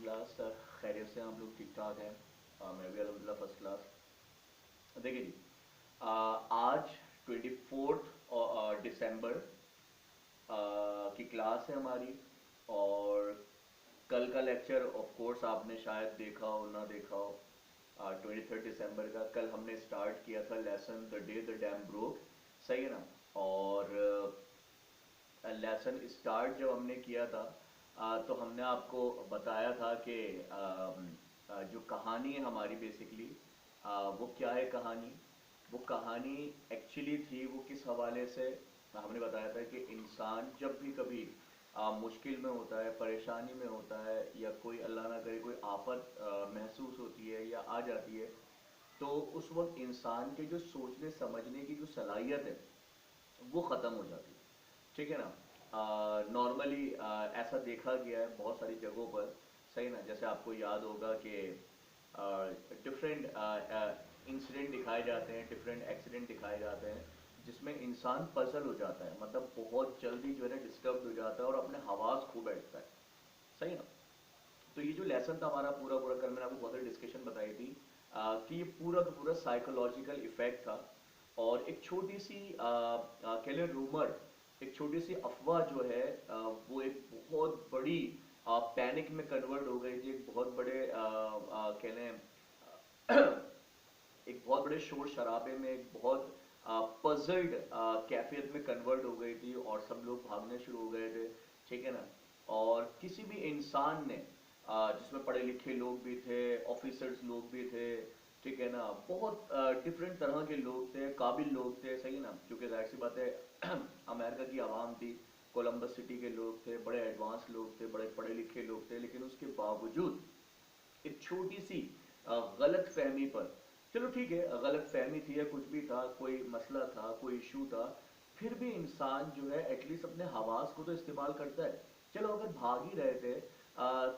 Class. खैरियत से आप लोग ठीक ठाक हैं? मैं भी अल्हम्दुलिल्लाह फर्स्ट क्लास। देखिए जी, आज 24 दिसंबर की क्लास है हमारी। और कल का लेक्चर ऑफ कोर्स आपने शायद देखा हो ना देखा हो। 23 दिसंबर का कल हमने स्टार्ट किया था lesson the day the dam broke. सही है ना? और लेसन स्टार्ट जब हमने किया था तो हमने आपको बताया था कि जो कहानी है हमारी बेसिकली वो क्या है कहानी। वो कहानी एक्चुअली थी वो किस हवाले से। हमने बताया था कि इंसान जब भी कभी मुश्किल में होता है, परेशानी में होता है, या कोई अल्लाह ना करे कोई आफत महसूस होती है या आ जाती है, तो उस वक्त इंसान के जो सोचने समझने की जो सलाहियत है वो ख़त्म हो जाती है। ठीक है ना? नॉर्मली ऐसा देखा गया है बहुत सारी जगहों पर। सही ना? जैसे आपको याद होगा कि डिफरेंट इंसिडेंट दिखाए जाते हैं, डिफरेंट एक्सीडेंट दिखाए जाते हैं, जिसमें इंसान पजल हो जाता है, मतलब बहुत जल्दी जो है ना डिस्टर्ब हो जाता है और अपने हवास खो बैठता है। सही ना? तो ये जो लेसन था हमारा पूरा पूरा, कल मैंने आपको बहुत सारी डिस्कशन बताई थी कि ये पूरा का पूरा साइकोलॉजिकल इफेक्ट था। और एक छोटी सी कह लें रूमर, एक छोटी सी अफवाह जो है वो एक बहुत बड़ी पैनिक में कन्वर्ट हो गई थी। एक बहुत बड़े कह लें एक बहुत बड़े शोर शराबे में, एक बहुत पजल्ड कैफियत में कन्वर्ट हो गई थी और सब लोग भागने शुरू हो गए थे। ठीक है ना? और किसी भी इंसान ने जिसमें पढ़े लिखे लोग भी थे, ऑफिसर्स लोग भी थे, ठीक है ना, बहुत डिफरेंट तरह के लोग थे, काबिल लोग थे। सही ना? क्योंकि जाहिर सी बात है अमेरिका की आवाम थी, कोलंबस सिटी के लोग थे, बड़े एडवांस लोग थे, बड़े पढ़े लिखे लोग थे, लेकिन उसके बावजूद एक छोटी सी गलत फहमी पर, चलो ठीक है गलत फहमी थी या कुछ भी था, कोई मसला था, कोई इशू था, फिर भी इंसान जो है एटलीस्ट अपने हवास को तो इस्तेमाल करता है। चलो अगर भाग ही रहे थे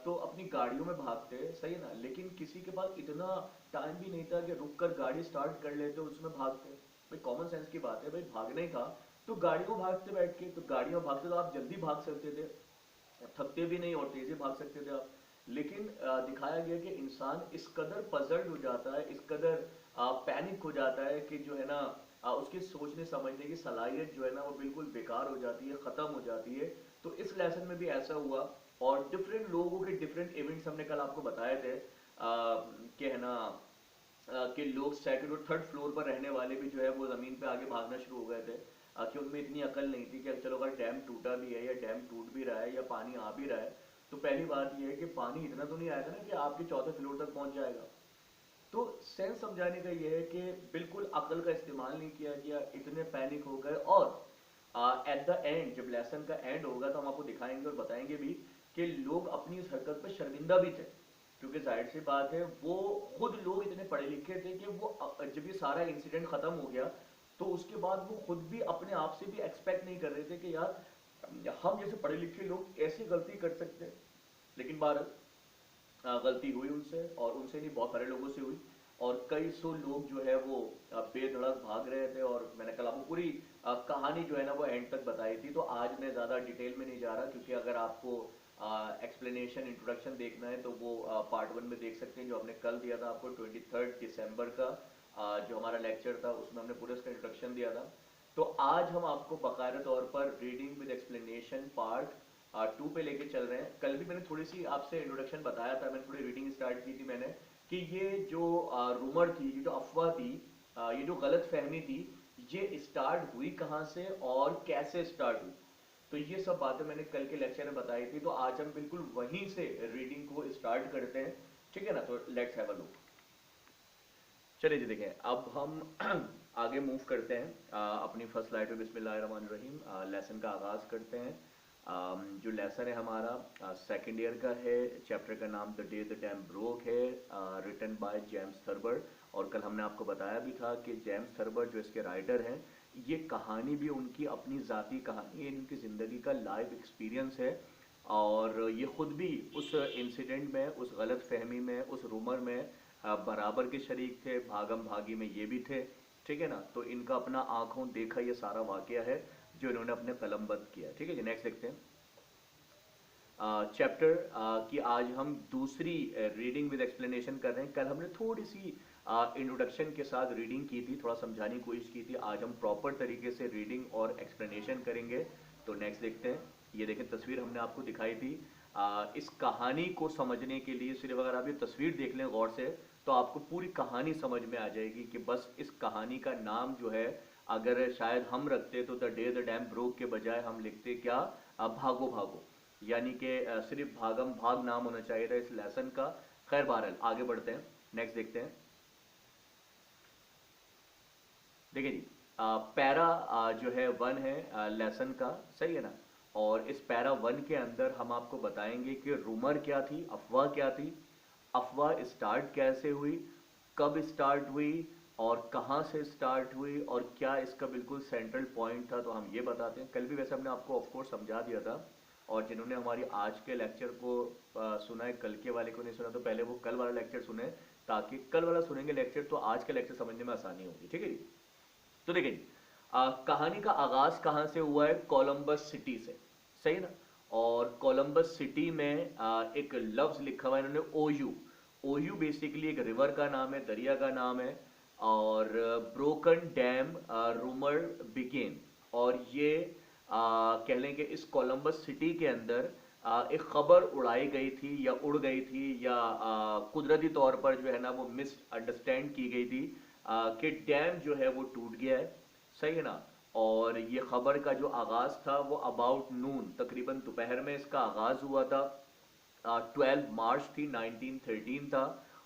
तो अपनी गाड़ियों में भागते, सही है ना, लेकिन किसी के पास इतना टाइम भी नहीं था कि रुक कर गाड़ी स्टार्ट कर लेते उसमें भागते। भाई कॉमन सेंस की बात है, भाई भागना ही था तो गाड़ियों में भागते, बैठ के तो गाड़ियों में भागते तो आप जल्दी भाग सकते थे, थकते भी नहीं और तेजी भाग सकते थे आप। लेकिन दिखाया गया कि इंसान इस कदर पजल्ड हो जाता है, इस कदर पैनिक हो जाता है कि जो है ना उसकी सोचने समझने की सलाहियत जो है ना वो बिल्कुल बेकार हो जाती है, ख़त्म हो जाती है। तो इस लेसन में भी ऐसा हुआ। और डिफरेंट लोगों के डिफरेंट इवेंट्स हमने कल आपको बताए थे कि है ना कि लोग सेकंड और थर्ड फ्लोर पर रहने वाले भी जो है वो ज़मीन पे आगे भागना शुरू हो गए थे कि उनमें इतनी अकल नहीं थी कि चलो अगर डैम टूटा भी है या डैम टूट भी रहा है या पानी आ भी रहा है, तो पहली बात यह है कि पानी इतना तो नहीं आएगा ना कि आपके चौथे फ्लोर तक पहुंच जाएगा। तो सेंस समझाने का यह है कि बिल्कुल अकल का इस्तेमाल नहीं किया गया, इतने पैनिक हो गए। और एट द एंड जब लेसन का एंड होगा तो हम आपको दिखाएंगे और बताएंगे भी कि लोग अपनी इस हरकत पर शर्मिंदा भी थे, क्योंकि जाहिर सी बात है वो खुद लोग इतने पढ़े लिखे थे कि वो जब ये सारा इंसिडेंट खत्म हो गया तो उसके बाद वो खुद भी अपने आप से भी एक्सपेक्ट नहीं कर रहे थे कि यार हम जैसे पढ़े लिखे लोग ऐसी गलती कर सकते हैं। लेकिन बार गलती हुई उनसे, और उनसे नहीं बहुत सारे लोगों से हुई। और कई सौ लोग जो है वो बेधड़क भाग रहे थे। और मैंने कल आपको पूरी कहानी जो है ना वो एंड तक बताई थी, तो आज मैं ज़्यादा डिटेल में नहीं जा रहा, क्योंकि अगर आपको एक्सप्लेनेशन इंट्रोडक्शन देखना है तो वो पार्ट 1 में देख सकते हैं जो हमने कल दिया था आपको 23 दिसंबर का। जो हमारा लेक्चर था उसमें हमने पूरा इसका इंट्रोडक्शन दिया था। तो आज हम आपको बाकायदा तौर पर रीडिंग विद एक्सप्लेनेशन पार्ट 2 पे लेके चल रहे हैं। कल भी मैंने थोड़ी सी आपसे इंट्रोडक्शन बताया था, मैंने थोड़ी रीडिंग स्टार्ट की थी मैंने, कि ये जो रूमर थी, ये जो अफवाह थी, ये जो गलत फहमी थी, ये स्टार्ट हुई कहाँ से और कैसे स्टार्ट हुई। तो ये सब बातें मैंने कल के लेक्चर में बताई थी, तो आज हम बिल्कुल वहीं से रीडिंग को स्टार्ट करते हैं। ठीक है ना? तो लेट्स हैव अ लुक। चलिए जी, देखें अब हम आगे मूव करते हैं अपनी फर्स्ट स्लाइड पे। बिस्मिल्लाहिर्रहमानिर्रहीम, लेसन का आगाज़ करते हैं। जो लेसन है हमारा सेकंड ईयर का है। चैप्टर का नाम the day the dam broke है, रिटन बाय जेम्स थर्बर। और कल हमने आपको बताया भी था कि जेम्स थर्बर जो इसके राइटर हैं, ये कहानी भी उनकी अपनी ज़ाती कहानी है, इनकी ज़िंदगी का लाइव एक्सपीरियंस है। और ये ख़ुद भी उस इंसिडेंट में, उस गलत फहमी में, उस रूमर में बराबर के शरीक थे, भागम भागी में ये भी थे। ठीक है ना? तो इनका अपना आंखों देखा ये सारा वाकया है जो इन्होंने अपने कलमबंद किया। ठीक है जी, नेक्स्ट देखते हैं। चैप्टर की आज हम दूसरी रीडिंग विद एक्सप्लेनेशन कर रहे हैं। कल हमने थोड़ी सी इंट्रोडक्शन के साथ रीडिंग की थी, थोड़ा समझाने की कोशिश की थी। आज हम प्रॉपर तरीके से रीडिंग और एक्सप्लेनेशन करेंगे। तो नेक्स्ट देखते हैं। ये देखें, तस्वीर हमने आपको दिखाई थी। इस कहानी को समझने के लिए सिर्फ अगर आप ये तस्वीर देख लें गौर से, तो आपको पूरी कहानी समझ में आ जाएगी कि बस इस कहानी का नाम जो है, अगर शायद हम रखते तो the day the dam broke के बजाय हम लिखते क्या, भागो भागो। यानी कि सिर्फ भागम भाग नाम होना चाहिए था इस लेसन का। खैर बहरहाल आगे बढ़ते हैं, नेक्स्ट देखते हैं। देखिए जी, पैरा जो है 1 है लेसन का, सही है ना। और इस पैरा 1 के अंदर हम आपको बताएंगे कि रूमर क्या थी, अफवाह क्या थी, अफवाह स्टार्ट कैसे हुई, कब स्टार्ट हुई और कहाँ से स्टार्ट हुई और क्या इसका बिल्कुल सेंट्रल पॉइंट था, तो हम ये बताते हैं। कल भी वैसे हमने आपको ऑफकोर्स समझा दिया था। और जिन्होंने हमारी आज के लेक्चर को सुना है, कल के वाले को नहीं सुना, तो पहले वो कल वाला लेक्चर सुने, ताकि कल वाला सुनेंगे लेक्चर तो आज का लेक्चर समझने में आसानी होगी। ठीक है जी। तो देखिए, कहानी का आगाज कहाँ से हुआ है, कोलंबस सिटी से, सही ना। और कोलंबस सिटी में एक लफ्ज लिखा हुआ है इन्होंने, ओयू। ओयू बेसिकली एक रिवर का नाम है, दरिया का नाम है। और ब्रोकन डैम रूमर बिगेन। और ये कह लें कि इस कोलंबस सिटी के अंदर एक खबर उड़ाई गई थी या उड़ गई थी, या कुदरती तौर पर जो है ना वो मिसअंडरस्टैंड की गई थी कि डैम जो है वो टूट गया है, सही है ना। और ये खबर का जो आगाज था वो अबाउट नून, तकरीबन दोपहर में इसका आगाज हुआ था। 12 मार्च थी, 1913 था,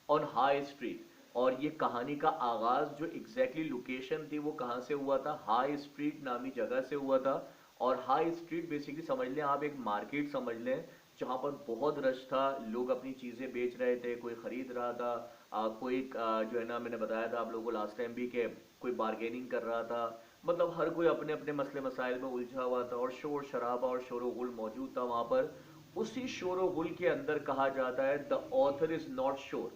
ऑन हाई स्ट्रीट। और ये कहानी का आगाज जो एग्जैक्टली लोकेशन थी वो कहाँ से हुआ था, हाई स्ट्रीट नामी जगह से हुआ था। और हाई स्ट्रीट बेसिकली समझ लें आप, एक मार्केट समझ लें, जहाँ पर बहुत रश था, लोग अपनी चीज़ें बेच रहे थे, कोई खरीद रहा था, कोई जो है ना, मैंने बताया था आप लोगों को लास्ट टाइम भी कि कोई बार्गेनिंग कर रहा था। मतलब हर कोई अपने अपने मसले मसाइल में उलझा हुआ था, और शोर शराबा और शोर गुल मौजूद था वहाँ पर। उसी शोर गुल के अंदर कहा जाता है the author is not sure,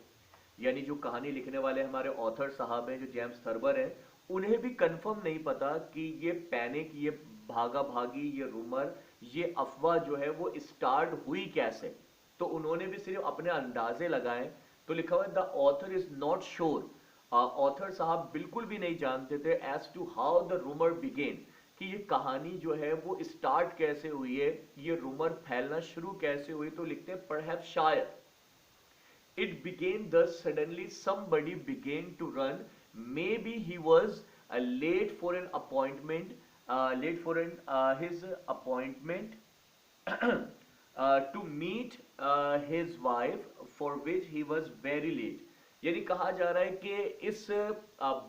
यानी जो कहानी लिखने वाले हमारे ऑथर साहब हैं, जो जेम्स थर्बर हैं, उन्हें भी कंफर्म नहीं पता कि ये पैनिक, ये भागा भागी, ये रूमर, ये अफवाह जो है वो स्टार्ट हुई कैसे। तो उन्होंने भी सिर्फ अपने अंदाजे लगाए। तो लिखा हुआ है the author is not sure. Author साहब बिल्कुल भी नहीं जानते थे as to how the rumour began, कि ये कहानी जो है वो स्टार्ट कैसे हुई है, ये रूमर फैलना शुरू कैसे हुई। तो लिखते हैं परहैप्स शायद it began thus suddenly somebody began to run, maybe he was late for an appointment, late for his appointment to meet his wife, for which he was very late। यानी कहा जा रहा है कि इस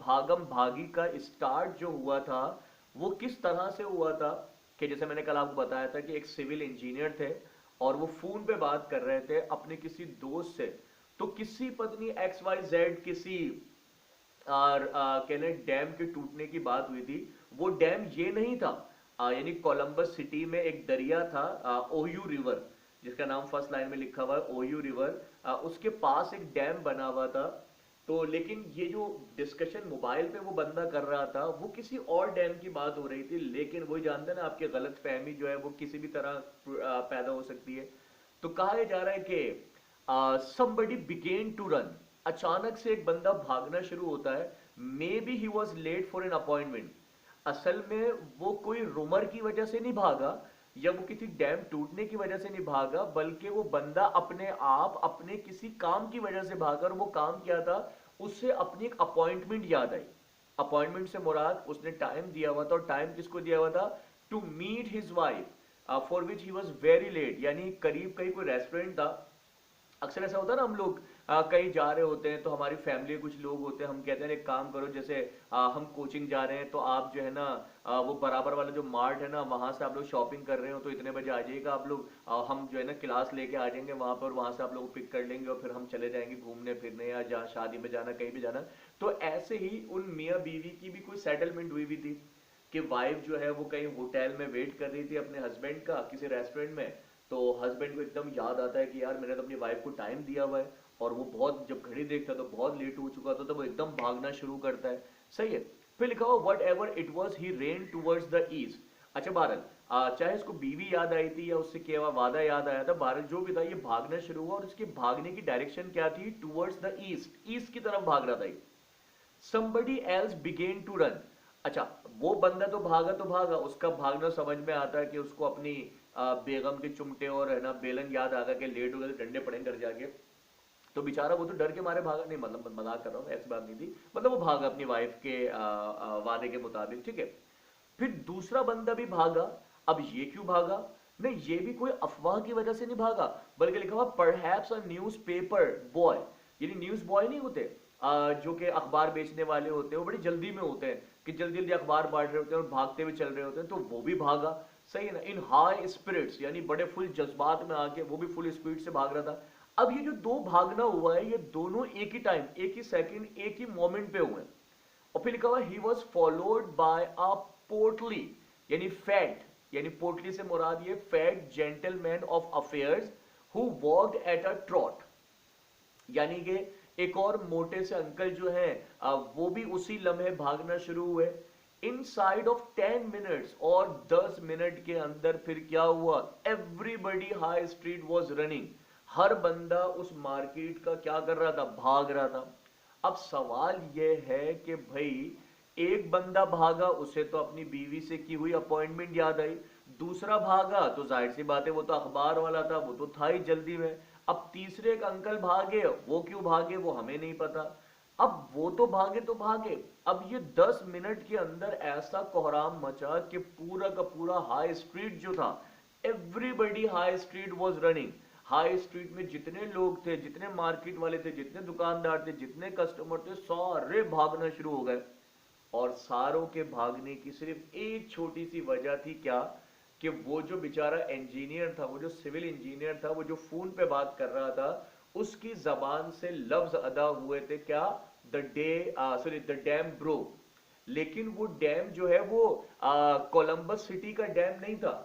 भागम भागी का स्टार्ट जो हुआ था वो किस तरह से हुआ था, कि जैसे मैंने कल आपको बताया था कि एक सिविल इंजीनियर थे और वो फोन पे बात कर रहे थे अपने किसी दोस्त से। तो किसी पत्नी एक्स वाई जेड किसी कहने डैम के टूटने की बात हुई थी। वो डैम ये नहीं था, यानी कोलंबस सिटी में एक दरिया था, ओयू रिवर, जिसका नाम फर्स्ट लाइन में लिखा हुआ है ओयू रिवर। उसके पास एक डैम बना हुआ था। तो लेकिन ये जो डिस्कशन मोबाइल पे वो बंदा कर रहा था वो किसी और डैम की बात हो रही थी। लेकिन वही जानते हैं ना, आपकी गलत फहमी जो है वो किसी भी तरह पैदा हो सकती है। तो कहा जा रहा है कि somebody began to run, अचानक से एक बंदा भागना शुरू होता है। Maybe he was late for an appointment, असल में वो कोई रूमर की वजह से नहीं भागा या वो किसी डैम टूटने की वजह से नहीं भागा, बल्कि वो बंदा अपने आप अपने किसी काम की वजह से भागा। और वो काम क्या था, उससे अपनी एक अपॉइंटमेंट याद आई। अपॉइंटमेंट से मुराद उसने टाइम दिया हुआ था, और टाइम किसको दिया हुआ था, to meet his wife for which he was very late. यानी करीब कहीं कोई रेस्टोरेंट था। अक्सर ऐसा होता है ना, हम लोग कहीं जा रहे होते हैं तो हमारी फैमिली के कुछ लोग होते हैं, हम कहते हैं एक काम करो, जैसे हम कोचिंग जा रहे हैं तो आप जो है ना वो बराबर वाला जो मार्ट है ना, वहां से आप लोग शॉपिंग कर रहे हो तो इतने बजे आ जाइएगा आप लोग। हम जो है ना क्लास लेके आ जाएंगे वहां पर, वहां से आप लोग पिक कर लेंगे और फिर हम चले जाएंगे घूमने फिरने, या जहाँ शादी में जाना, कहीं भी जाना। तो ऐसे ही उन मियाँ बीवी की भी कोई सेटलमेंट हुई हुई थी कि वाइफ जो है वो कहीं होटल में वेट कर रही थी अपने हस्बैंड का किसी रेस्टोरेंट में। तो हस्बैंड को एकदम याद आता है कि यार मैंने तो अपनी वाइफ को टाइम दिया हुआ है, और वो बहुत जब घड़ी देखता तो बहुत लेट हो चुका था, तो वो एकदम भागना शुरू करता है, सही है। फिर लिखा हुआ what ever it was he rain towards the east. अच्छा बहरहाल चाहे उसको बीवी याद आई थी या उससे किया हुआ वादा याद आया था, बहरहाल जो भी था ये भागना शुरू हुआ और इसके भागने की डायरेक्शन क्या थी, टुवर्ड्स द ईस्ट, ईस्ट की तरफ भाग रहा था। somebody else began to run। अच्छा, वो बंदा तो भागा, उसका भागना समझ में आता है कि उसको अपनी बेगम के चुमटे और है ना बेलन याद आ गया कि लेट हो गए तो डंडे पड़ेंगे घर जाके। तो बेचारा वो तो डर के मारे भागा, नहीं मतलब मजाक कर रहा हूँ, ऐसी बात नहीं थी, मतलब वो भागा अपनी वाइफ के वादे के मुताबिक, ठीक है। फिर दूसरा बंदा भी भागा। अब ये क्यों भागा? नहीं, ये भी कोई अफवाह की वजह से नहीं भागा, बल्कि लिखा हुआ perhaps a news paper boy, यानी न्यूज बॉय नहीं होते जो कि अखबार बेचने वाले होते हैं, वो बड़ी जल्दी में होते हैं कि जल्दी जल्दी अखबार बांट रहे होते हैं और भागते हुए चल रहे होते हैं, तो वो भी भागा। सही है ना, इन हाई स्पिरिट्स, यानी बड़े फुल जज्बात में आके वो भी फुल स्पीड से भाग रहा था। अब ये जो दो भागना हुआ है, ये दोनों एक ही टाइम, एक ही सेकंड, एक ही मोमेंट पे हुए हैं। और फिर लिखा हुआ ही वॉज फॉलोड बाय अ पोर्टली, यानी फैट, यानी पोर्टली से मुराद ये fat gentleman of affairs who walked at a trout, यानी कि एक और मोटे से अंकल जो है वो भी उसी लम्हे भागना शुरू हुए। इनसाइड ऑफ 10 मिनट्स, और 10 मिनट के अंदर फिर क्या हुआ, everybody high street was running, हर बंदा उस मार्केट का क्या कर रहा था, भाग रहा था। अब सवाल यह है कि भाई एक बंदा भागा, उसे तो अपनी बीवी से की हुई अपॉइंटमेंट याद आई, दूसरा भागा तो जाहिर सी बात है वो तो अखबार वाला था, वो तो था ही जल्दी में। अब तीसरे एक अंकल भागे, वो क्यों भागे वो हमें नहीं पता। अब वो तो भागे तो भागे, अब ये 10 मिनट के अंदर ऐसा कोहराम मचा कि पूरा का पूरा हाई स्ट्रीट जो था, everybody high street was running. High street में जितने लोग थे, जितने मार्केट वाले थे, जितने दुकानदार थे, जितने कस्टमर थे, सारे भागना शुरू हो गए। और सारों के भागने की सिर्फ एक छोटी सी वजह थी, क्या, कि वो जो बेचारा इंजीनियर था, वो जो सिविल इंजीनियर था, वो जो फोन पे बात कर रहा था, उसकी जबान से लफ्ज अदा हुए थे, क्या, द डैम ब्रोक। लेकिन वो डैम जो है वो कोलंबस सिटी का डैम नहीं था,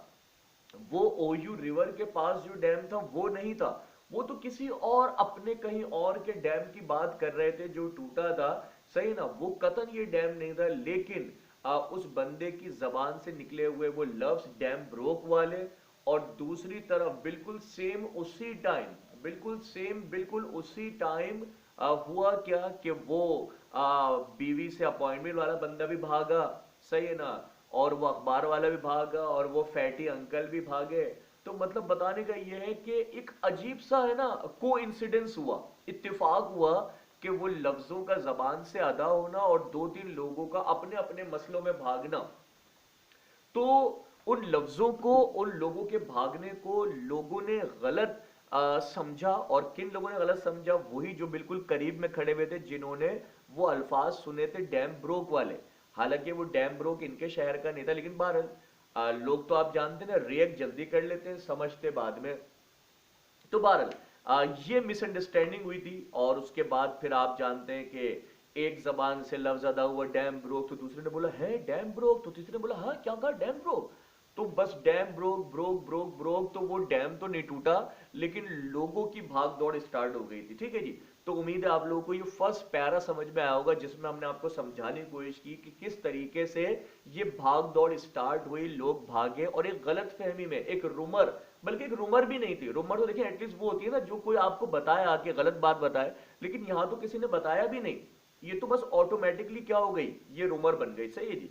वो ओयू रिवर के पास जो डैम था वो नहीं था, वो तो किसी और अपने कहीं और के डैम की बात कर रहे थे जो टूटा था। सही ना, वो कतन ये डैम नहीं था, लेकिन उस बंदे की जबान से निकले हुए वो लफ्ज डैम ब्रोक वाले, और दूसरी तरफ बिल्कुल सेम उसी टाइम, बिल्कुल सेम बिल्कुल उसी टाइम हुआ क्या कि वो बीवी से अपॉइंटमेंट वाला बंदा भी भागा। सही है ना, और वो अखबार वाला भी भागा और वो फैटी अंकल भी भागे। तो मतलब बताने का ये है कि एक अजीब सा है ना को इंसिडेंस हुआ, इत्तेफाक हुआ कि वो लफ्जों का जबान से अदा होना और दो तीन लोगों का अपने अपने मसलों में भागना। तो उन लफ्जों को, उन लोगों के भागने को लोगों ने गलत समझा, और किन लोगों ने गलत समझा, वही जो बिल्कुल करीब में खड़े हुए थे, जिन्होंने वो अल्फाज सुने थे डैम ब्रोक वाले। हालांकि वो डैम ब्रोक इनके शहर का नहीं था, लेकिन बहरहाल लोग तो आप जानते हैं ना, रिएक्ट जल्दी कर लेते हैं, समझते बाद में। तो बहरहाल ये मिसअंडरस्टैंडिंग हुई थी, और उसके बाद फिर आप जानते हैं कि एक जबान से लफ्ज अदा हुआ डैम ब्रोक, तो दूसरे ने बोला है डैम ब्रोक, तो तीसरे ने बोला हाँ क्या कहा, डैम ब्रोक। तो बस dam broke broke broke broke, तो वो डैम तो नहीं टूटा, लेकिन लोगों की भाग दौड़ स्टार्ट हो गई थी। ठीक है जी, तो उम्मीद है आप लोगों को ये फर्स्ट पैरा समझ में आया होगा, जिसमें हमने आपको समझाने की कोशिश की कि किस तरीके से ये भाग दौड़ स्टार्ट हुई, लोग भागे, और एक गलत फहमी में, एक रूमर, बल्कि एक रूमर भी नहीं थी, रूमर तो देखिए एटलीस्ट वो होती है ना जो कोई आपको बताए आके गलत बात बताए, लेकिन यहां तो किसी ने बताया भी नहीं, ये तो बस ऑटोमेटिकली क्या हो गई, ये रूमर बन गई। सही है जी,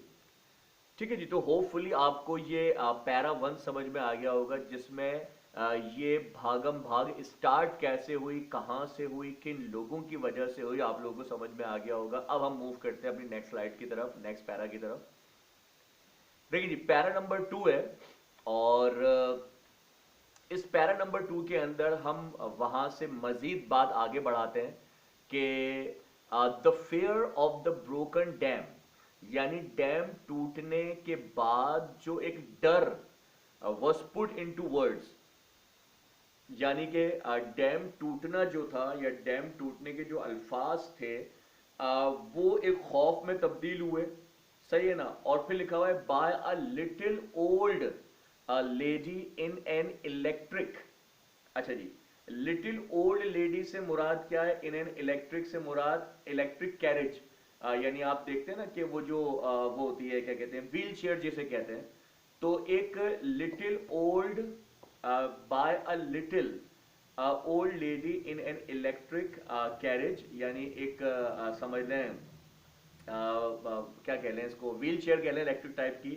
ठीक है जी। तो होपफुली आपको ये पैरा 1 समझ में आ गया होगा, जिसमें ये भागम भाग स्टार्ट कैसे हुई, कहां से हुई, किन लोगों की वजह से हुई, आप लोगों को समझ में आ गया होगा। अब हम मूव करते हैं अपनी नेक्स्ट स्लाइड की तरफ, नेक्स्ट पैरा की तरफ। देखिए जी, पैरा नंबर 2 है, और इस पैरा नंबर 2 के अंदर हम वहां से मजीद बात आगे बढ़ाते हैं कि the fair of the broken dam, यानी डैम टूटने के बाद जो एक डर वॉज पुट इनटू वर्ड्स, यानी कि डैम टूटना जो था, या डैम टूटने के जो अल्फाज थे वो एक खौफ में तब्दील हुए। सही है ना, और फिर लिखा हुआ है by a little old lady in an electric. अच्छा जी, लिटिल ओल्ड लेडी से मुराद क्या है, इन एन इलेक्ट्रिक से मुराद इलेक्ट्रिक कैरेज, यानी आप देखते हैं ना कि वो जो वो होती है, क्या कहते हैं, व्हील चेयर जिसे कहते हैं, तो एक little old by a little old lady in an electric carriage, यानी एक समझ लें क्या कह लें इसको, व्हील चेयर कह लें इलेक्ट्रिक टाइप की।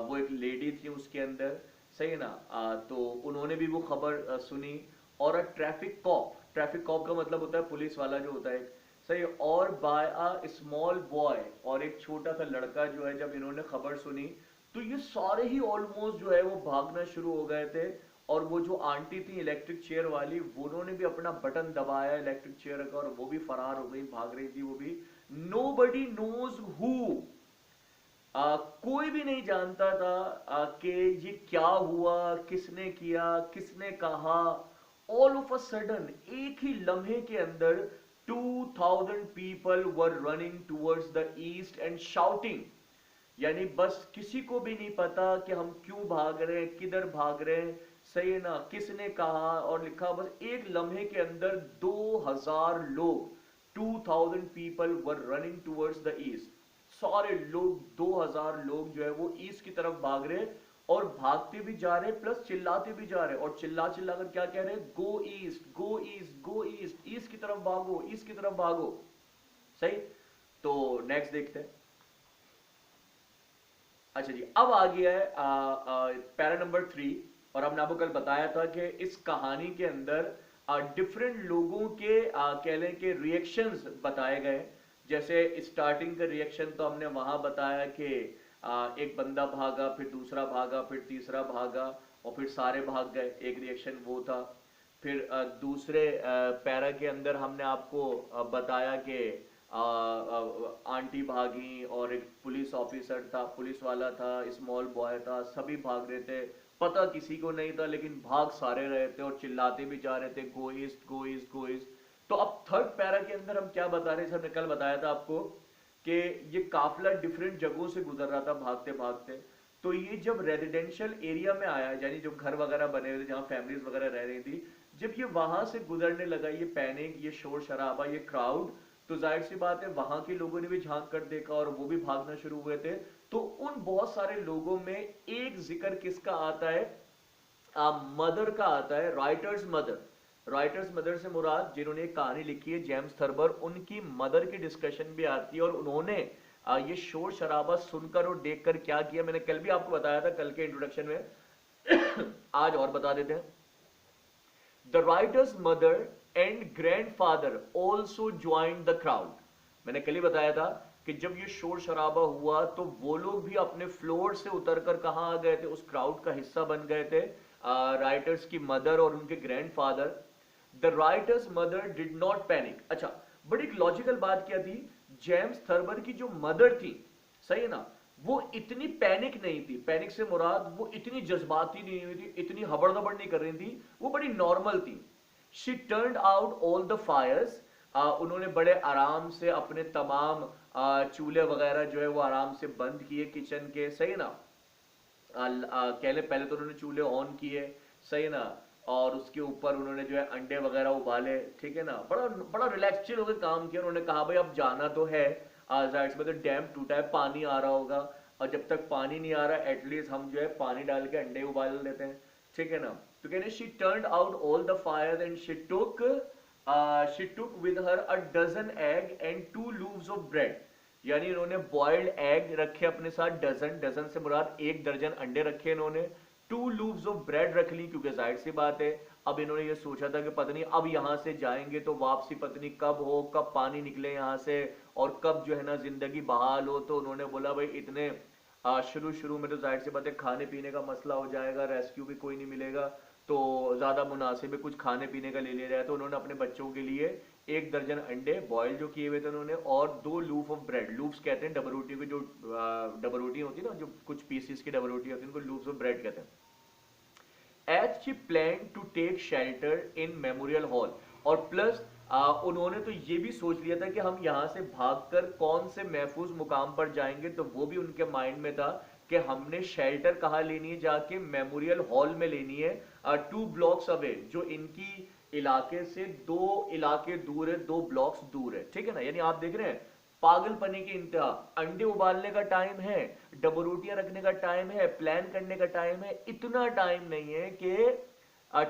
वो एक लेडी थी उसके अंदर, सही है ना। तो उन्होंने भी वो खबर सुनी। और अ ट्रैफिक कॉप का मतलब होता है पुलिस वाला जो होता है, सही है। और बाय अ स्मॉल बॉय, और एक छोटा सा लड़का जो है, जब इन्होंने खबर सुनी तो ये सारे ही ऑलमोस्ट जो है वो भागना शुरू हो गए थे। और वो जो आंटी थी इलेक्ट्रिक चेयर वाली, वो उन्होंने भी अपना बटन दबाया इलेक्ट्रिक चेयर का, और वो भी फरार हो गई, भाग रही थी वो भी। Nobody knows who, कोई भी नहीं जानता था कि ये क्या हुआ, किसने किया, किसने कहा। ऑल ऑफ अ सडन, एक ही लम्हे के अंदर 2000 people were running towards the east and shouting. यानी बस किसी को भी नहीं पता कि हम क्यों भाग रहे हैं, किधर भाग रहे हैं, सही है ना, किसने कहा और लिखा। बस एक लम्हे के अंदर 2000 लोग, 2000 people were running towards the east. सारे लोग, 2000 लोग जो है वो ईस्ट की तरफ भाग रहे, और भागते भी जा रहे प्लस चिल्लाते भी जा रहे। और चिल्ला चिल्ला कर क्या कह रहे हैं, गो ईस्ट, गो ईस्ट, गो ईस्ट, ईस्ट की तरफ भागो, ईस्ट की तरफ भागो। सही। तो नेक्स्ट देखते हैं। अच्छा जी, अब आ गया है पैरा नंबर 3। और हमने आपको कल बताया था कि इस कहानी के अंदर डिफरेंट लोगों के कह लें कि रिएक्शंस बताए गए। जैसे स्टार्टिंग का रिएक्शन तो हमने वहां बताया कि एक बंदा भागा, फिर दूसरा भागा, फिर तीसरा भागा, और फिर सारे भाग गए, एक रिएक्शन वो था। फिर दूसरे पैरा के अंदर हमने आपको बताया कि आंटी भागी, और एक पुलिस ऑफिसर था, पुलिस वाला था, स्मॉल बॉय था, सभी भाग रहे थे। पता किसी को नहीं था, लेकिन भाग सारे रहे थे और चिल्लाते भी जा रहे थे, गो ईस्ट, गो ईस्ट, गो ईस्ट। तो अब थर्ड पैरा के अंदर हम क्या बता रहे थे, हमने कल बताया था आपको कि ये काफिला डिफरेंट जगहों से गुजर रहा था भागते भागते। तो ये जब रेजिडेंशियल एरिया में आया, यानी जो घर वगैरह बने हुए थे जहां फैमिलीज वगैरह रह रही थी, जब ये वहां से गुजरने लगा, ये पैनिक, ये शोर शराबा, ये क्राउड, तो जाहिर सी बात है वहां के लोगों ने भी झांक कर देखा और वो भी भागना शुरू हुए थे। तो उन बहुत सारे लोगों में एक जिक्र किसका आता है, मदर का आता है, राइटर्स मदर। राइटर्स मदर से मुराद जिन्होंने एक कहानी लिखी है, जेम्स थर्बर, उनकी मदर की डिस्कशन भी आती है। और उन्होंने ये शोर शराबा सुनकर और देखकर क्या किया, मैंने कल भी आपको बताया था कल के इंट्रोडक्शन में। आज और बता देते हैं। The writers mother and grandfather also joined the crowd. मैंने कल ही बताया था कि जब ये शोर शराबा हुआ तो वो लोग भी अपने फ्लोर से उतरकर कहां आ गए थे, उस क्राउड का हिस्सा बन गए थे, राइटर्स की मदर और उनके grandfather. The writers mother did not panic. अच्छा, बड़ी एक लॉजिकल बात क्या थी, जेम्स थर्बर की जो मदर थी, सही है ना, वो इतनी पैनिक नहीं थी। पैनिक से मुराद वो इतनी जज्बाती नहीं हुई थी, इतनी हबड़ नहीं कर रही थी, वो बड़ी नॉर्मल थी। She turned out all the Fyers. उन्होंने बड़े आराम से अपने तमाम चूल्हे वगैरह जो है वो आराम से बंद किए किचन के, सही ना। कह ले पहले तो उन्होंने चूल्हे ऑन किए, सही ना, और उसके ऊपर उन्होंने जो है अंडे वगैरह उबाले, ठीक है ना, बड़ा बड़ा रिलैक्स चिल होकर काम किया। उन्होंने कहा भाई अब जाना तो है, जाहिर सी बात है डैम टूटा है, पानी आ रहा होगा, और जब तक पानी नहीं आ रहा एटलीस्ट हम जो है पानी डाल के अंडे उबाल लेते हैं, ठीक है ना। तो कहने she turned out all the fire and she took with her a dozen egg and 2 loaves of bread. यानी इन्होंने बॉइल्ड एग रखे अपने साथ, डजन, डजन से मुराद 1 दर्जन अंडे रखे इन्होंने, 2 लूव्स ऑफ ब्रेड रख ली, क्योंकि जाहिर सी बात है अब इन्होंने ये सोचा था कि पता नहीं अब यहां से जाएंगे तो वापसी पता नहीं कब हो, कब पानी निकले यहां से, और कब जो है ना जिंदगी बहाल हो। तो उन्होंने बोला भाई इतने शुरू शुरू में तो जाहिर सी बात है खाने पीने का मसला हो जाएगा, रेस्क्यू भी कोई नहीं मिलेगा, तो ज्यादा मुनासिब है कुछ खाने पीने का ले लिया जाए। तो उन्होंने अपने बच्चों के लिए 1 दर्जन अंडे बॉयल जो किए हुए थे उन्होंने, और 2 लूफ ऑफ ब्रेड, लूफ्स कहते हैं डबल रोटी की, जो डबल रोटी होती है ना, जो कुछ पीसेस की डबल रोटी होती है, उनको लूफ्स ऑफ ब्रेड कहते हैं। As she plan to take shelter in memorial hall. और प्लस उन्होंने तो ये भी सोच लिया था कि हम यहां से भागकर कौन से महफूज मुकाम पर जाएंगे, तो वो भी उनके माइंड में था कि हमने शेल्टर कहाँ लेनी है, जाके मेमोरियल हॉल में लेनी है, 2 ब्लॉक्स अवे, जो इनकी इलाके से 2 इलाके दूर है, 2 ब्लॉक्स दूर है, ठीक है ना। यानी आप देख रहे हैं पागलपने की इंतहा। अंडे उबालने का टाइम है, डबल रोटियां रखने का टाइम है, प्लान करने का टाइम है, इतना टाइम नहीं है कि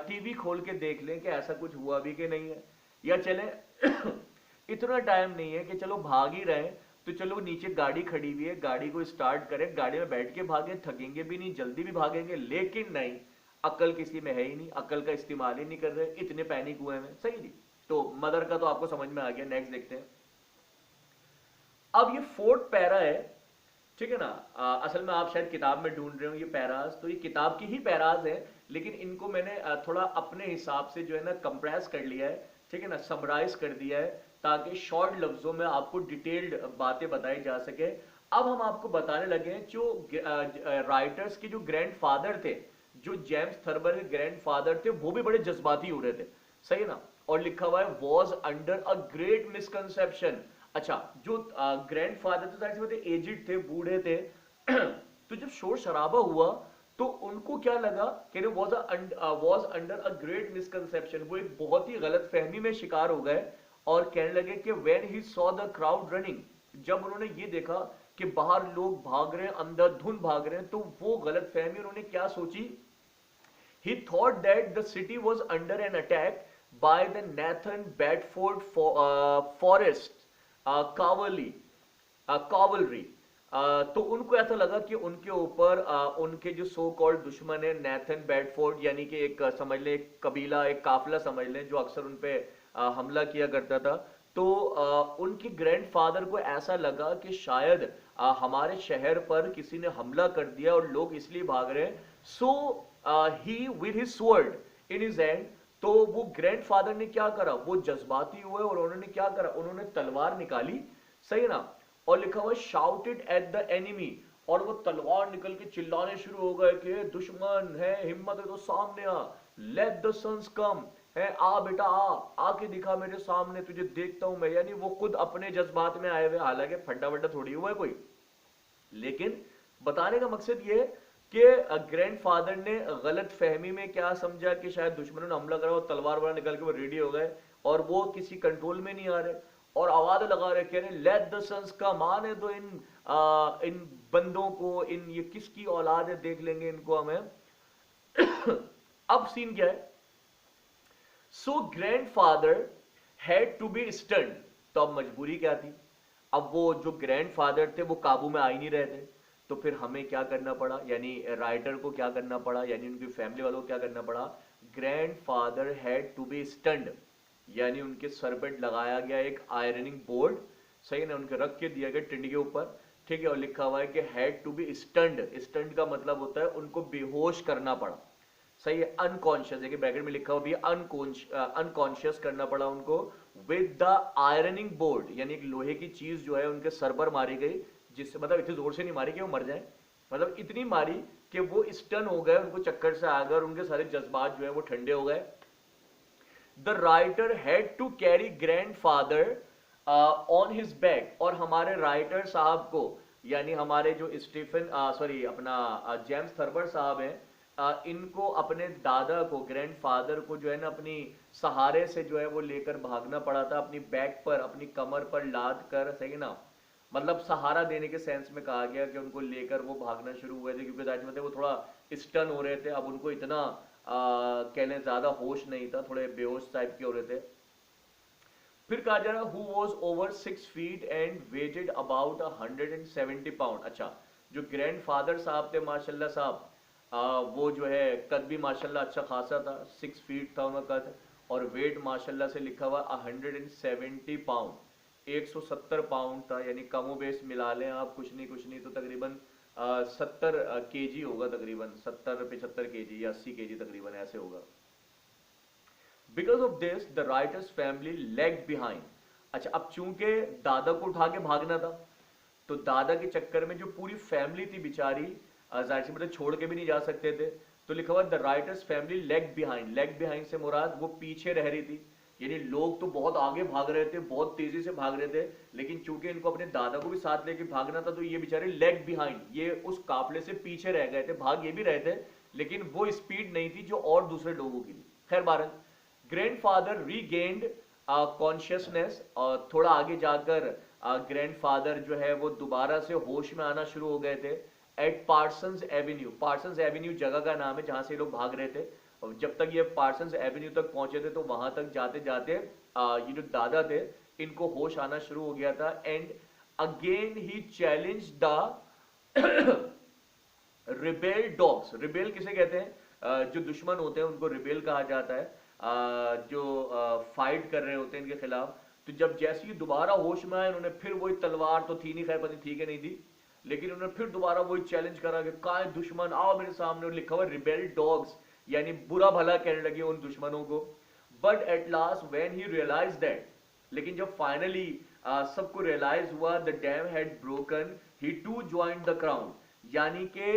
टीवी खोल के देख लें कि ऐसा कुछ हुआ भी कि नहीं है, या चले इतना टाइम नहीं है कि चलो भाग ही रहे तो चलो नीचे गाड़ी खड़ी हुई है, गाड़ी को स्टार्ट करें, गाड़ी में बैठ के भागे, थकेंगे भी नहीं, जल्दी भी भागेंगे, लेकिन नहीं, अकल किसी में है ही नहीं, अकल का इस्तेमाल ही नहीं कर रहे, इतने पैनिक हुए हैं। सही नहीं। तो मदर का तो आपको समझ में आ गया। नेक्स्ट देखते हैं। अब ये फोर्थ पैरा है, ठीक है ना। असल में आप शायद किताब में ढूंढ रहे हो ये पैराज, तो ये किताब की ही पैराज है, लेकिन इनको मैंने थोड़ा अपने हिसाब से जो है ना कंप्रेस कर लिया है, ठीक है ना, समराइज कर दिया है, ताकि शॉर्ट लफ्जों में आपको डिटेल्ड बातें बताई जा सके। अब हम आपको बताने लगे हैं जो राइटर्स के जो ग्रैंडफादर थे, जो जेम्स थर्बर के ग्रैंडफादर थे, वो भी बड़े जज्बाती हो रहे थे। सही है ना। और लिखा हुआ है was under a great misconception. अच्छा, जो ग्रैंडफादर थे, जाहिर सी बात है एजिड थे, बूढ़े थे तो जब शोर शराबा हुआ तो उनको क्या लगा कि was under a great misconception, वो एक बहुत ही गलत फहमी में शिकार हो गए, और कहने लगे कि when he saw the crowd running, जब उन्होंने ये देखा कि बाहर लोग भाग रहे हैं, अंधाधुंध भाग रहे हैं, तो वो गलत फहमी उन्होंने क्या सोची, he thought that the city was under an attack by the Nathan Bedford Forest cavalry cavalry। तो उनको ऐसा लगा कि उनके ऊपर उनके जो सो कॉल्ड दुश्मन है नेथन बेडफोर्ड, यानी कि एक समझ लें एक कबीला, एक काफिला समझ लें, जो अक्सर उन पे हमला किया करता था। तो उनके ग्रैंडफादर को ऐसा लगा कि शायद हमारे शहर पर किसी ने हमला कर दिया और लोग इसलिए भाग रहे हैं। So he with his sword in his hand, तो वो ग्रैंडफादर ने क्या करा, वो जज्बाती हुए और उन्होंने क्या करा, उन्होंने तलवार निकाली। सही है ना। और लिखा हुआ शाउटेड एट द एनिमी, और वो तलवार निकल के चिल्लाने शुरू हो गए कि दुश्मन है, हिम्मत है तो सामने आ, लेट द सन्स कम, है आ बेटा आ, आके दिखा मेरे सामने, तुझे देखता हूं मैं। यानी वो खुद अपने जज्बात में आए हुए, हालांकि फड्डा वड्डा थोड़ी हुआ है कोई, लेकिन बताने का मकसद ये है कि ग्रैंडफादर ने गलत फहमी में क्या समझा कि शायद दुश्मनों ने हमला करा, और तलवार वाला निकल के वो रेडी हो गए, और वो किसी कंट्रोल में नहीं आ रहे, और आवाज लगा रहे, कह रहे लेट द सन्स कम, आने दो इन बंदों को, इन ये किसकी औलाद है, देख लेंगे इनको हमें। अब सीन क्या है, so grandfather had to be stunned, तो अब मजबूरी क्या थी, अब वो जो ग्रैंडफादर थे वो काबू में आ ही नहीं रहे थे, तो फिर हमें क्या करना पड़ा, यानी राइटर को क्या करना पड़ा, यानी उनकी फैमिली वालों को क्या करना पड़ा, grandfather had to be stunned, यानी उनके सर पे लगाया गया एक आयरनिंग बोर्ड, सही ना, उनके रख के दिया गया टिंड के ऊपर, ठीक है, और लिखा हुआ है कि had to be stunned. Stunned का मतलब होता है उनको बेहोश करना पड़ा। सही है, अनकॉन्शियस, देखिए ब्रैकेट में लिखा हुआ भी अनकॉन्शियस करना पड़ा उनको, विद द आयरनिंग बोर्ड, यानी एक लोहे की चीज जो है उनके सर पर मारी गई, जिससे मतलब इतनी जोर से नहीं मारी कि वो मर जाए, मतलब इतनी मारी कि वो स्टन हो गए, उनको चक्कर से आ गए, और उनके सारे जज्बात जो है वो ठंडे हो गए। The writer had to carry grandfather on his back, और हमारे राइटर साहब को, यानी हमारे जो स्टीफन सॉरी अपना जेम्स थर्बर साहब हैं, इनको अपने दादा को, ग्रैंडफादर को जो है ना अपनी सहारे से जो है वो लेकर भागना पड़ा था, अपनी बैक पर, अपनी कमर पर लाद कर, सही ना, मतलब सहारा देने के सेंस में कहा गया कि उनको लेकर वो भागना शुरू हुए थे, क्योंकि जाहिर सी वो थोड़ा स्टन हो रहे थे, अब उनको इतना कहने ज्यादा होश नहीं था, थोड़े बेहोश टाइप के हो रहे थे। फिर कहा जा रहा who was over 6 feet and weighted about 170 pound। अच्छा, जो ग्रैंडफादर साहब थे माशाल्लाह साहब, वो जो है कद भी माशाल्लाह अच्छा खासा था, 6 feet था उनका कद, और वेट माशाल्लाह से लिखा हुआ 170 pound, 170 पाउंड था, यानी कमो बेस मिला लें आप, कुछ नहीं तो तकरीबन 70 केजी होगा, तकरीबन 70-75 केजी या 80 केजी तकरीबन ऐसे होगा। Because of this the writers family leg behind. अच्छा, अब चूंकि दादा को उठा के भागना था, तो दादा के चक्कर में जो पूरी फैमिली थी बेचारी, जाहिर सी मतलब छोड़ के भी नहीं जा सकते थे, तो लिखा हुआ the writers family leg behind. Leg behind से मुराद वो पीछे रह रही थी, यानी लोग तो बहुत आगे भाग रहे थे, बहुत तेजी से भाग रहे थे, लेकिन चूंकि इनको अपने दादा को भी साथ लेके भागना था, तो ये बेचारे लेग बिहाइंड, ये उस काफले से पीछे रह गए थे, भाग ये भी रहे थे, लेकिन वो स्पीड नहीं थी जो और दूसरे लोगों की थी। खैर बहरहाल, ग्रैंडफादर रीगेन्ड कॉन्शियसनेस, और थोड़ा आगे जाकर ग्रैंडफादर जो है वो दोबारा से होश में आना शुरू हो गए थे at Parsons Avenue. Parsons Avenue जगह का नाम है जहां से लोग भाग रहे थे, और जब तक ये पार्सन्स एवेन्यू तक पहुंचे थे तो वहां तक जाते जाते ये जो दादा थे इनको होश आना शुरू हो गया था। And again he challenge the rebel dogs. Rebel किसे कहते हैं? जो दुश्मन होते हैं उनको रिबेल कहा जाता है, जो फाइट कर रहे होते हैं इनके खिलाफ। तो जब जैसे ही दोबारा होश में आए इन्होंने फिर वही तलवार तो थी नहीं, खैर पता थी कि नहीं थी, लेकिन उन्होंने फिर दोबारा वही चैलेंज करा कि काय दुश्मन आओ मेरे सामने, और लिखा हुआ रिबेल डॉग्स, यानी बुरा भला कहने लगे उन दुश्मनों को। But at last when he realise that, लेकिन जब फाइनली सबको रियलाइज हुआ the dam had broken, he too joined the crowd. यानी कि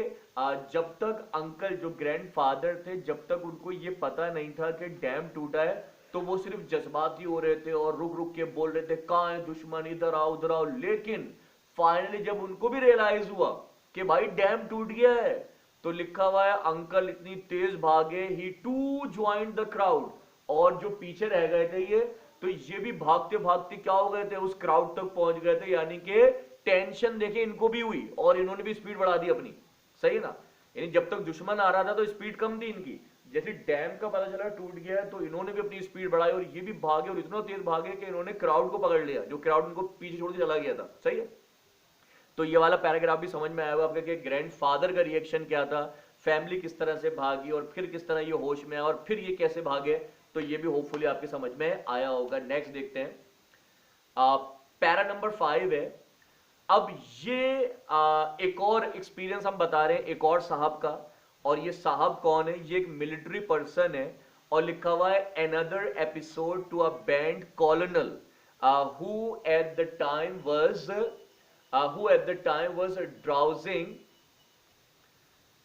जब तक अंकल जो ग्रैंडफादर थे जब तक उनको ये पता नहीं था कि डैम टूटा है, तो वो सिर्फ जज्बाती हो रहे थे और रुक रुक के बोल रहे थे कहां है दुश्मन, इधर आओ उधर आओ। लेकिन फाइनली जब उनको भी रियलाइज हुआ कि भाई डैम टूट गया है, तो लिखा हुआ है अंकल इतनी तेज भागे ही टू ज्वाइंट द क्राउड, और जो पीछे रह गए थे ये, तो ये भी भागते भागते क्या हो गए थे, उस क्राउड तक पहुंच गए थे। यानी कि टेंशन देखे इनको भी हुई और इन्होंने भी स्पीड बढ़ा दी अपनी, सही है ना। यानी जब तक दुश्मन आ रहा था तो स्पीड कम थी इनकी, जैसे डैम का पता चला टूट गया है तो इन्होंने भी अपनी स्पीड बढ़ाई और ये भी भागे, और इतना तेज भागे कि इन्होंने क्राउड को पकड़ लिया, जो क्राउड इनको पीछे छोड़ के चला गया था, सही है। तो ये वाला पैराग्राफ भी समझ में आया होगा आपके कि ग्रैंडफादर का रिएक्शन क्या था, फैमिली किस तरह से भागी और फिर किस तरह ये होश में आया और फिर ये कैसे भागे, तो ये भी होपफुली आपके समझ में आया होगा। नेक्स्ट देखते हैं, पैरा नंबर 5 है। अब ये एक और एक्सपीरियंस हम बता रहे हैं एक और साहब का, और ये साहब कौन है? ये एक मिलिट्री पर्सन है, और लिखा हुआ है another episode to a band colonel who at the time was drowsing.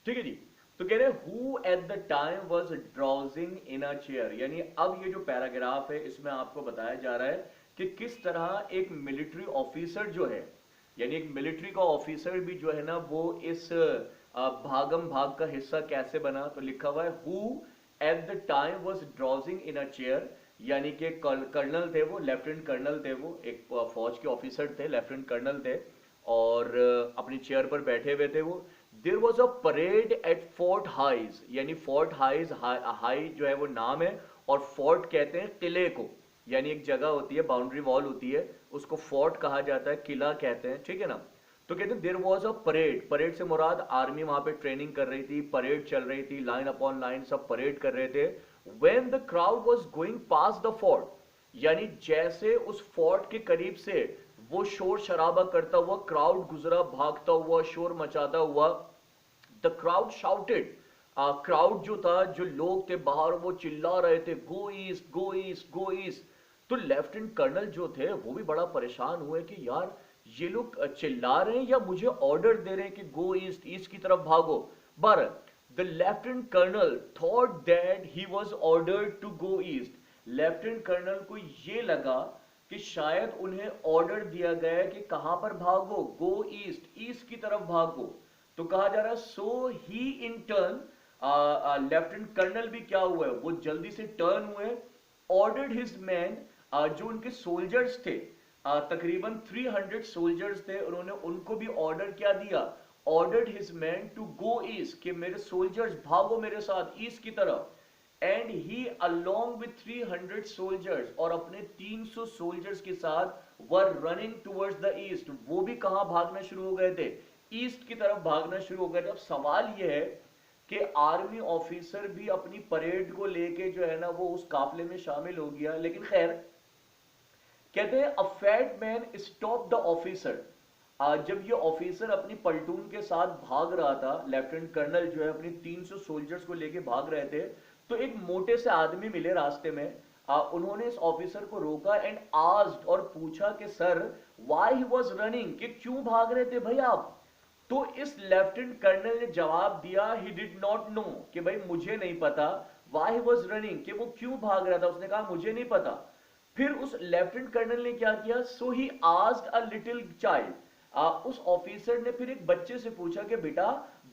ठीक है जी, तो कह रहे who at the time was drowsing in a chair. यानी अब ये जो पैराग्राफ है इसमें आपको बताया जा रहा है कि किस तरह एक मिलिट्री ऑफिसर जो है, यानी एक मिलिट्री का ऑफिसर भी जो है ना वो इस भागम भाग का हिस्सा कैसे बना। तो लिखा हुआ है who at the time was drowsing in a chair, यानी कि कर्नल थे वो, लेफ्टिनेंट कर्नल थे वो, एक फौज के ऑफिसर थे, लेफ्टिनेंट कर्नल थे, और अपनी चेयर पर बैठे हुए थे वो। There was a parade at Fort Hayes, यानी फोर्ट हाइज, हाई जो है वो नाम है, और फोर्ट कहते हैं किले को, यानी एक जगह होती है, बाउंड्री वॉल होती है, उसको फोर्ट कहा जाता है, किला कहते हैं, ठीक है ना। तो कहते हैं there was a parade, parade से मुराद आर्मी वहां पे ट्रेनिंग कर रही थी, परेड चल रही थी, लाइन अपॉन लाइन सब परेड कर रहे थे। When the crowd was going pass the fort, यानी जैसे उस फोर्ट के करीब से वो शोर शराबा करता हुआ क्राउड गुजरा, भागता हुआ, शोर मचाता हुआ, द क्राउड शाउटेड, क्राउड जो था, जो लोग थे बाहर, वो चिल्ला रहे थे गो ईस्ट गो ईस्ट गो ईस्ट। तो लेफ्टिनेंट कर्नल जो थे वो भी बड़ा परेशान हुए कि यार ये लोग चिल्ला रहे हैं या मुझे ऑर्डर दे रहे हैं कि गो ईस्ट, ईस्ट की तरफ भागो। But the lieutenant colonel thought that he was ordered to go east. Lieutenant colonel को ये लगा कि शायद उन्हें ऑर्डर दिया गया है कि कहां पर भागो, गो ईस्ट, ईस्ट की तरफ भागो। तो कहा जा रहा है सो ही इन टर्न, लेफ्टिनेंट कर्नल भी क्या हुआ है, वो जल्दी से टर्न हुए, ऑर्डर्ड हिज मैन, जो उनके सोल्जर्स थे, तकरीबन 300 सोल्जर्स थे, उन्होंने उनको भी ऑर्डर क्या दिया, ordered his man to go east, कि मेरे सोल्जर्स भागो मेरे साथ ईस्ट की तरफ। And he along with 300 soldiers, और अपने 300 सोल्जर्स के साथ were running towards the east, वो भी कहां भागना शुरू हो गए थे, ईस्ट की तरफ भागना शुरू हो गए थे। अब सवाल यह है कि आर्मी ऑफिसर भी अपनी परेड को लेके जो है ना वो उस काफले में शामिल हो गया, लेकिन खैर कहते हैं a fat man stop the officer. जब ये ऑफिसर अपनी पलटून के साथ भाग रहा था, लेफ्टिनेंट कर्नल जो है अपनी 300 सोल्जर्स को लेके भाग रहे थे, तो एक मोटे से आदमी मिले रास्ते में, उन्होंने इस ऑफिसर को रोका एंड आस्क्ड, और पूछा कि sir why he was running, कि क्यों भाग रहे थे भाई आप। तो इस लेफ्टिनेंट कर्नल ने जवाब दिया ही डिड नॉट नो, कि भाई मुझे नहीं पता, व्हाई ही वाज रनिंग, कि वो क्यों भाग रहा था, उसने कहा मुझे नहीं पता। फिर उस लेफ्टिनेंट कर्नल ने क्या किया, so he asked a little child, उस ऑफिसर ने फिर एक बच्चे से पूछा कि बेटा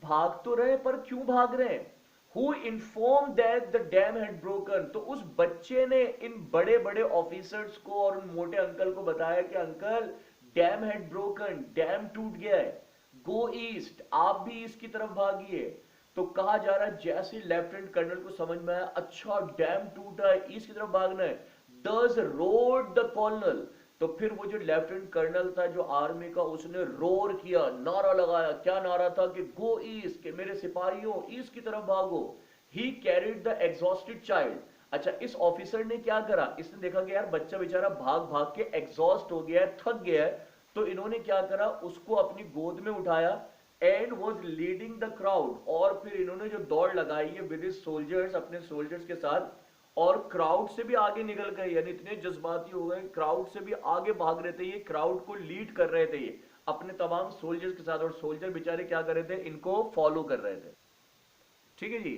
भाग तो रहे पर क्यों भाग रहे हैं, who inform that the dam had broken. तो उस बच्चे ने इन बड़े बड़े ऑफिसर्स को और उन मोटे अंकल को बताया कि uncle dam had broken, dam टूट गया है, गो ईस्ट, आप भी ईस्ट की तरफ भागिए। तो कहा जा रहा है जैसे लेफ्टिनेंट कर्नल को समझ में आया, अच्छा डैम टूटा है, ईस्ट की तरफ भागना है, डज रोड द कॉर्नल। तो फिर वो जो लेफ्टिनेंट कर्नल था जो आर्मी का, उसने रोर किया, नारा लगाया। क्या नारा था? कि गो ईस्ट, के मेरे सिपाहियों ईस्ट की तरफ भागो। ही कैरिड द एग्जॉस्टेड चाइल्ड। अच्छा, इस ऑफिसर ने क्या करा? इसने देखा कि यार बच्चा बेचारा भाग भाग के एग्जॉस्ट हो गया है, थक गया है। तो इन्होंने क्या करा? उसको अपनी गोद में उठाया and was leading the crowd. और फिर इन्होंने जो दौड़ लगाई है विद सोल्जर्स, अपने सोल्जर्स के साथ, और क्राउड से भी आगे निकल गए। यानी इतने जज्बाती हो गए, क्राउड से भी आगे भाग रहे थे ये, क्राउड को लीड कर रहे थे ये अपने तमाम सोल्जर्स के साथ। और सोल्जर बेचारे क्या कर रहे थे? इनको फॉलो कर रहे थे। ठीक है जी।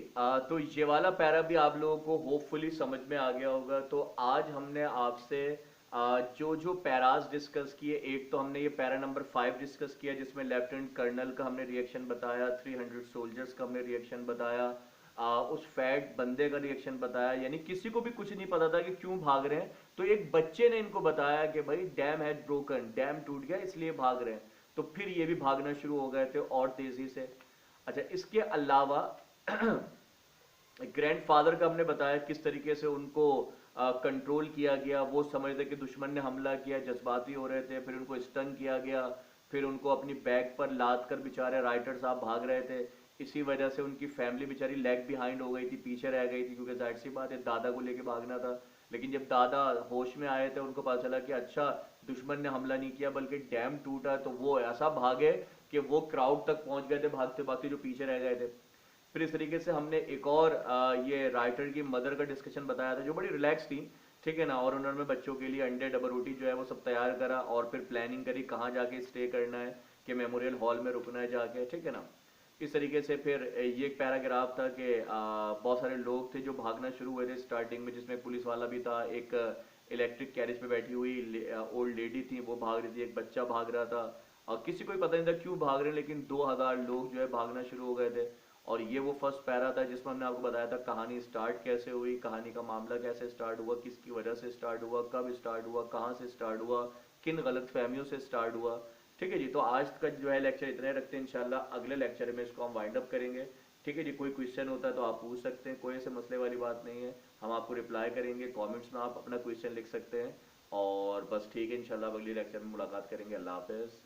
तो ये वाला पैरा भी आप लोगों को होपफुली समझ में आ गया होगा। तो आज हमने आपसे जो जो पैराज डिस्कस किए, एक तो हमने ये पैरा नंबर 5 डिस्कस किया जिसमें लेफ्टिनेंट कर्नल का हमने रिएक्शन बताया, 300 सोल्जर्स का हमने रिएक्शन बताया, उस फैट बंदे का रिएक्शन बताया। यानी किसी को भी कुछ नहीं पता था कि क्यों भाग रहे हैं, तो एक बच्चे ने इनको बताया कि भाई डैम हैड ब्रोकन, डैम टूट गया इसलिए भाग रहे हैं। तो फिर ये भी भागना शुरू हो गए थे और तेजी से। अच्छा, इसके अलावा ग्रैंडफादर का हमने बताया किस तरीके से उनको कंट्रोल किया गया। वो समझ रहे कि दुश्मन ने हमला किया, जज्बाती हो रहे थे, फिर उनको स्टन किया गया, फिर उनको अपनी बैक पर लाद कर बेचारे राइटर साहब भाग रहे थे। इसी वजह से उनकी फैमिली बेचारी लैग बिहाइंड हो गई थी, पीछे रह गई थी, क्योंकि जाहिर सी बात है दादा को लेके भागना था। लेकिन जब दादा होश में आए थे उनको पता चला कि अच्छा दुश्मन ने हमला नहीं किया बल्कि डैम टूटा, तो वो ऐसा भागे कि वो क्राउड तक पहुंच गए थे भागते भागते जो पीछे रह गए थे। फिर इस तरीके से हमने एक और ये राइटर की मदर का डिस्कशन बताया था जो बड़ी रिलैक्स थी, ठीक है ना। और उन्होंने बच्चों के लिए अंडे डबल रोटी जो है वो सब तैयार करा, और फिर प्लानिंग करी कहाँ जाके स्टे करना है, कि मेमोरियल हॉल में रुकना है जाके, ठीक है ना। इस तरीके से फिर ये एक पैराग्राफ था कि बहुत सारे लोग थे जो भागना शुरू हुए थे स्टार्टिंग में, जिसमें पुलिस वाला भी था, एक इलेक्ट्रिक कैरिज पे बैठी हुई ओल्ड लेडी थी वो भाग रही थी, एक बच्चा भाग रहा था, और किसी को पता नहीं था क्यों भाग रहे हैं, लेकिन 2000 लोग जो है भागना शुरू हो गए थे। और ये वो फर्स्ट पैरा था जिसमें हमने आपको बताया था कहानी स्टार्ट कैसे हुई, कहानी का मामला कैसे स्टार्ट हुआ, किसकी वजह से स्टार्ट हुआ, कब स्टार्ट हुआ, कहाँ से स्टार्ट हुआ, किन गलत फहमियों से स्टार्ट हुआ। ठीक है जी। तो आज का जो है लेक्चर इतने रखते हैं, इंशाल्लाह अगले लेक्चर में इसको हम वाइंड अप करेंगे। ठीक है जी। कोई क्वेश्चन होता है तो आप पूछ सकते हैं, कोई ऐसे मसले वाली बात नहीं है, हम आपको रिप्लाई करेंगे, कमेंट्स में आप अपना क्वेश्चन लिख सकते हैं। और बस ठीक है, इंशाल्लाह अगले लेक्चर में मुलाकात करेंगे। अल्लाह हाफिज़।